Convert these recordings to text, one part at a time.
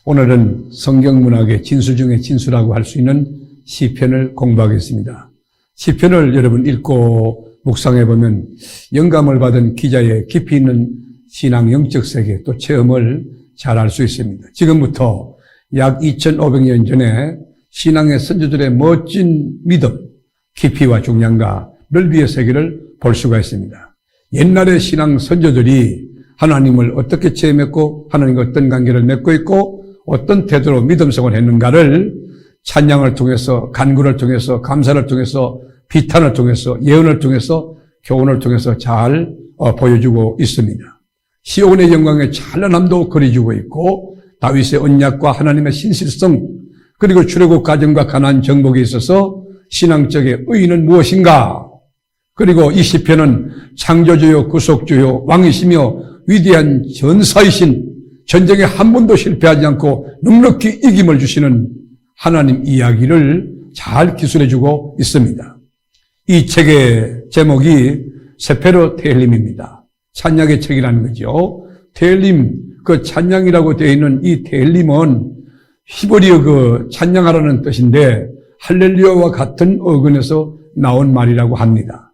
오늘은 성경문학의 진수 중에 진수라고 할 수 있는 시편을 공부하겠습니다. 시편을 여러분 읽고 묵상해 보면 영감을 받은 기자의 깊이 있는 신앙 영적 세계 또 체험을 잘 알 수 있습니다. 지금부터 약 2500년 전에 신앙의 선조들의 멋진 믿음, 깊이와 중량과 넓이의 세계를 볼 수가 있습니다. 옛날의 신앙 선조들이 하나님을 어떻게 체험했고 하나님과 어떤 관계를 맺고 있고 어떤 태도로 믿음 생활을 했는가를 찬양을 통해서, 간구를 통해서, 감사를 통해서, 비탄을 통해서, 예언을 통해서, 교훈을 통해서 잘 보여주고 있습니다. 시온의 영광의 찬란함도 그려주고 있고 다윗의 언약과 하나님의 신실성 그리고 출애굽 과정과 가나안 정복에 있어서 신앙적의 의의는 무엇인가, 그리고 이 시편은 창조주요 구속주요 왕이시며 위대한 전사이신 전쟁에 한 번도 실패하지 않고 넉넉히 이김을 주시는 하나님 이야기를 잘 기술해주고 있습니다. 이 책의 제목이 세페르 테일림입니다. 찬양의 책이라는 거죠. 테일림, 그 찬양이라고 되어 있는 이 테일림은 히브리어 그 찬양하라는 뜻인데 할렐루야와 같은 어근에서 나온 말이라고 합니다.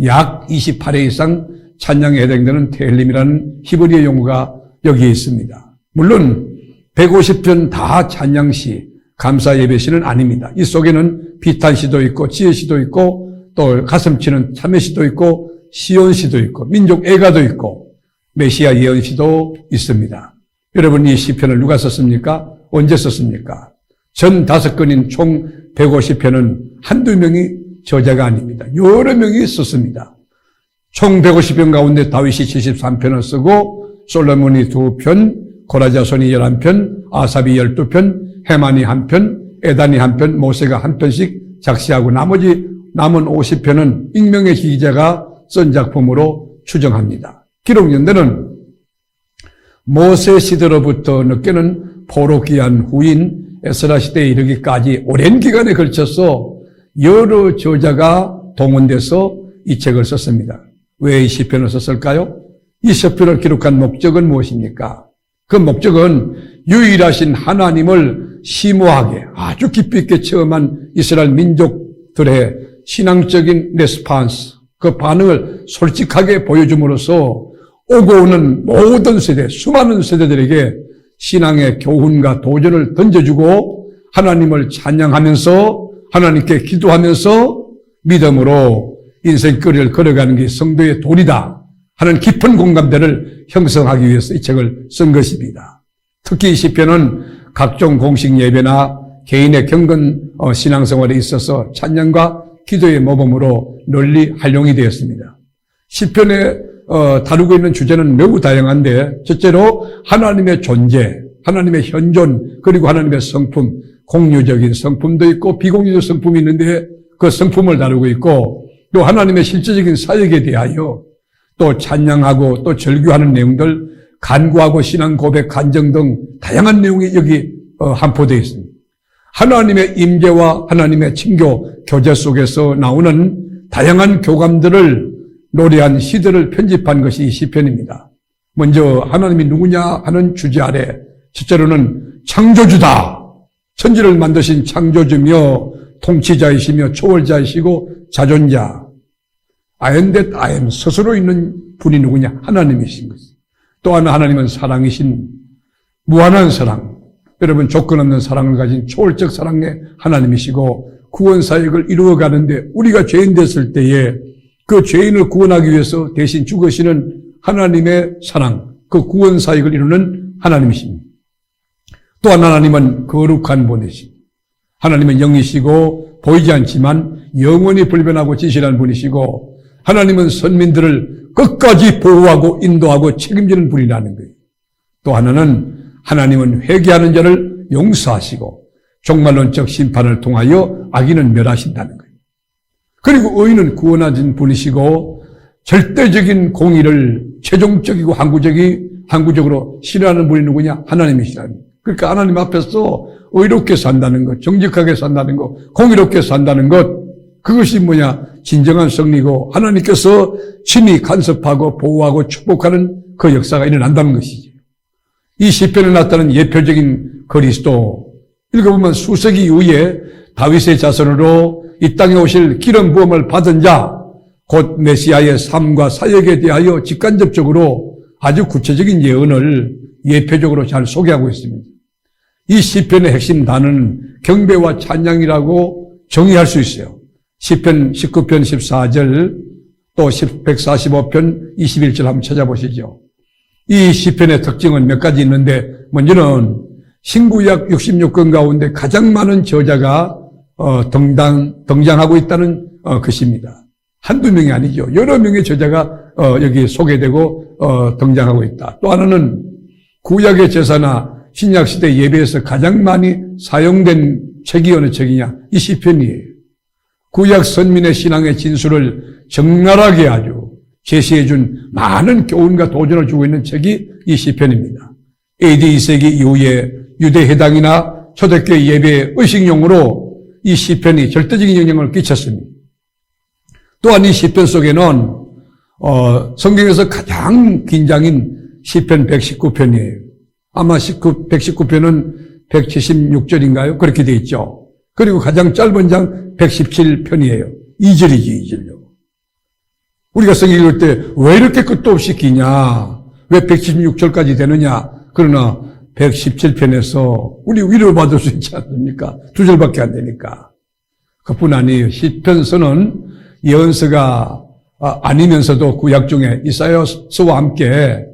약 28회 이상 찬양에 해당되는 테일림이라는 히브리어 용어가 여기에 있습니다. 물론 150편 다 찬양시, 감사 예배시는 아닙니다. 이 속에는 비탄시도 있고 지혜시도 있고 또 가슴치는 참회시도 있고 시온시도 있고 민족 애가도 있고 메시아 예언시도 있습니다. 여러분, 이 시편을 누가 썼습니까? 언제 썼습니까? 전 5권인 총 150편은 한두 명이 저자가 아닙니다. 여러 명이 썼습니다. 총 150편 가운데 다윗이 73편을 쓰고 솔로몬이 2편, 고라자손이 11편, 아삽이 12편, 헤만이 1편, 에단이 1편, 모세가 1편씩 작시하고 나머지 남은 50편은 익명의 기자가 쓴 작품으로 추정합니다. 기록 연대는 모세 시대로부터 늦게는 포로기한 후인 에스라 시대에 이르기까지 오랜 기간에 걸쳐서 여러 저자가 동원돼서 이 책을 썼습니다. 왜 이 시편을 썼을까요? 이 시편을 기록한 목적은 무엇입니까? 그 목적은 유일하신 하나님을 심오하게 아주 깊이 있게 체험한 이스라엘 민족들의 신앙적인 레스판스, 그 반응을 솔직하게 보여줌으로써 오고 오는 모든 세대, 수많은 세대들에게 신앙의 교훈과 도전을 던져주고 하나님을 찬양하면서 하나님께 기도하면서 믿음으로 인생거리를 걸어가는 게 성도의 도리다 하는 깊은 공감대를 형성하기 위해서 이 책을 쓴 것입니다. 특히 이 시편은 각종 공식 예배나 개인의 경건 신앙생활에 있어서 찬양과 기도의 모범으로 널리 활용이 되었습니다. 시편에 다루고 있는 주제는 매우 다양한데 첫째로 하나님의 존재, 하나님의 현존, 그리고 하나님의 성품, 공유적인 성품도 있고 비공유적 성품이 있는데 그 성품을 다루고 있고 또 하나님의 실제적인 사역에 대하여 또 찬양하고 또 절규하는 내용들, 간구하고 신앙 고백, 간정 등 다양한 내용이 여기 함포되어 있습니다. 하나님의 임재와 하나님의 친교, 교제 속에서 나오는 다양한 교감들을 노래한 시들을 편집한 것이 이 시편입니다. 먼저 하나님이 누구냐 하는 주제 아래 첫째로는 창조주다. 천지를 만드신 창조주며 통치자이시며 초월자이시고 자존자. I am that I am, 스스로 있는 분이 누구냐? 하나님이신 것입니다. 또 하나 하나님은 사랑이신 무한한 사랑, 여러분 조건 없는 사랑을 가진 초월적 사랑의 하나님이시고 구원 사역을 이루어가는데 우리가 죄인 됐을 때에 그 죄인을 구원하기 위해서 대신 죽으시는 하나님의 사랑, 그 구원 사역을 이루는 하나님이십니다. 또한 하나님은 거룩한 분이십니다. 하나님은 영이시고 보이지 않지만 영원히 불변하고 진실한 분이시고 하나님은 선민들을 끝까지 보호하고 인도하고 책임지는 분이라는 거예요. 또 하나는 하나님은 회개하는 자를 용서하시고 종말론적 심판을 통하여 악인은 멸하신다는 거예요. 그리고 의인은 구원하신 분이시고 절대적인 공의를 최종적이고 항구적으로 실현하는 분이 누구냐? 하나님이시라는 거예요. 그러니까 하나님 앞에서 의롭게 산다는 것, 정직하게 산다는 것, 공의롭게 산다는 것, 그것이 뭐냐? 진정한 승리고 하나님께서 친히 간섭하고 보호하고 축복하는 그 역사가 일어난다는 것이죠. 이 시편에 나타난 예표적인 그리스도, 읽어보면 수세기 이후에 다윗의 자손으로 이 땅에 오실 기름 부음을 받은 자, 곧 메시아의 삶과 사역에 대하여 직간접적으로 아주 구체적인 예언을 예표적으로 잘 소개하고 있습니다. 이 시편의 핵심 단어는 경배와 찬양이라고 정의할 수 있어요. 시편 19편 14절, 또 145편 21절 한번 찾아보시죠. 이 시편의 특징은 몇 가지 있는데, 먼저는 신구약 66권 가운데 가장 많은 저자가 등장하고 있다는 것입니다. 한두 명이 아니죠. 여러 명의 저자가 여기 소개되고 등장하고 있다. 또 하나는 구약의 제사나 신약 시대 예배에서 가장 많이 사용된 책이 어느 책이냐? 이 시편이에요. 구약 선민의 신앙의 진수를 적나라하게 아주 제시해준 많은 교훈과 도전을 주고 있는 책이 이 시편입니다. AD 2세기 이후에 유대 해당이나 초대교회 예배의 의식용으로 이 시편이 절대적인 영향을 끼쳤습니다. 또한 이 시편 속에는 성경에서 가장 긴 장인 시편 119편이에요. 아마 119편은 176절인가요? 그렇게 되어 있죠. 그리고 가장 짧은 장 117편이에요. 2절이지, 2절요. 우리가 성경 읽을 때 왜 이렇게 끝도 없이 기냐? 왜 116절까지 되느냐? 그러나 117편에서 우리 위로받을 수 있지 않습니까? 2절밖에 안 되니까. 그뿐 아니에요. 시편서는 예언서가 아니면서도 구약 중에 이사야서와 함께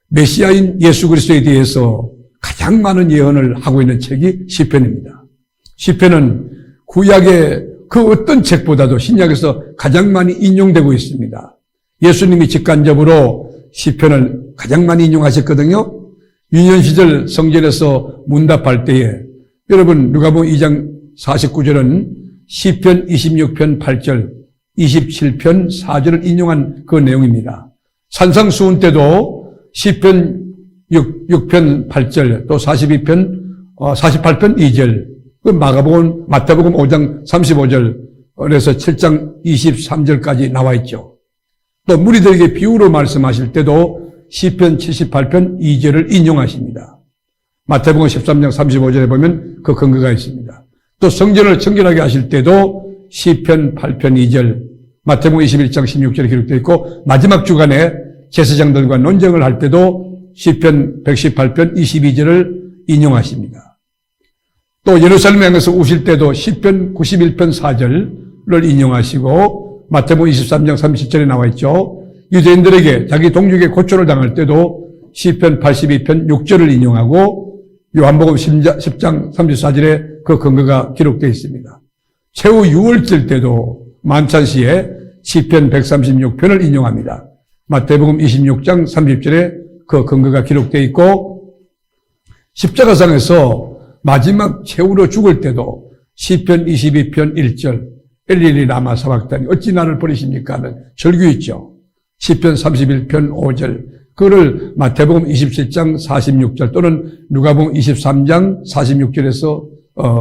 메시아인 예수 그리스도에 대해서 가장 많은 예언을 하고 있는 책이 시편입니다. 시편은 구약의 그 어떤 책보다도 신약에서 가장 많이 인용되고 있습니다. 예수님이 직간접으로 시편을 가장 많이 인용하셨거든요. 유년 시절 성전에서 문답할 때에 여러분 누가복음 2장 49절은 시편 26편 8절, 27편 4절을 인용한 그 내용입니다. 산상수훈 때도 시편 6편 8절, 또 48편 2절, 그 마태복음 5장 35절에서 7장 23절까지 나와 있죠. 또 무리들에게 비유로 말씀하실 때도 시편 78편 2절을 인용하십니다. 마태복음 13장 35절에 보면 그 근거가 있습니다. 또 성전을 청결하게 하실 때도 시편 8편 2절, 마태복음 21장 16절에 기록되어 있고 마지막 주간에 제사장들과 논쟁을 할 때도 시편 118편 22절을 인용하십니다. 또 예루살렘에 가서 오실 때도 시편 91편 4절을 인용하시고 마태복음 23장 37절에 나와 있죠. 유대인들에게 자기 동족의 고초를 당할 때도 시편 82편 6절을 인용하고 요한복음 10장 34절에 그 근거가 기록되어 있습니다. 최후 6월절 때도 만찬시에 시편 136편을 인용합니다. 마태복음 26장 30절에 그 근거가 기록되어 있고 십자가상에서 마지막 최후로 죽을 때도 시편 22편 1절 엘리리 라마 사박다니 어찌 나를 버리십니까 하는 절규 있죠. 시편 31편 5절 그를 마태복음 27장 46절 또는 누가복음 23장 46절에서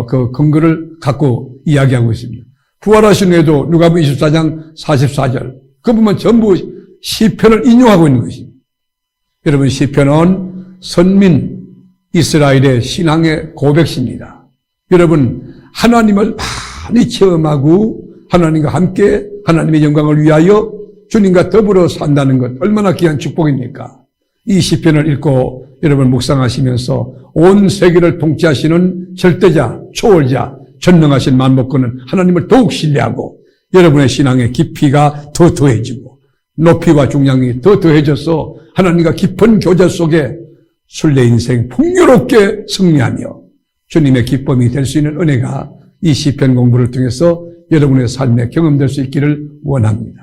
그 근거를 갖고 이야기하고 있습니다. 부활하신 후에도 누가복음 24장 44절 그 부분 전부 시편을 인용하고 있는 것입니다. 여러분 시편은 선민 이스라엘의 신앙의 고백입니다. 여러분 하나님을 많이 체험하고 하나님과 함께 하나님의 영광을 위하여 주님과 더불어 산다는 것 얼마나 귀한 축복입니까? 이 시편을 읽고 여러분 묵상하시면서 온 세계를 통치하시는 절대자, 초월자, 전능하신 만복권은 하나님을 더욱 신뢰하고 여러분의 신앙의 깊이가 더 더해지고 높이와 중량이 더 더해져서 하나님과 깊은 교제 속에 순례 인생 풍요롭게 승리하며 주님의 기쁨이 될 수 있는 은혜가 이 시편 공부를 통해서 여러분의 삶에 경험될 수 있기를 원합니다.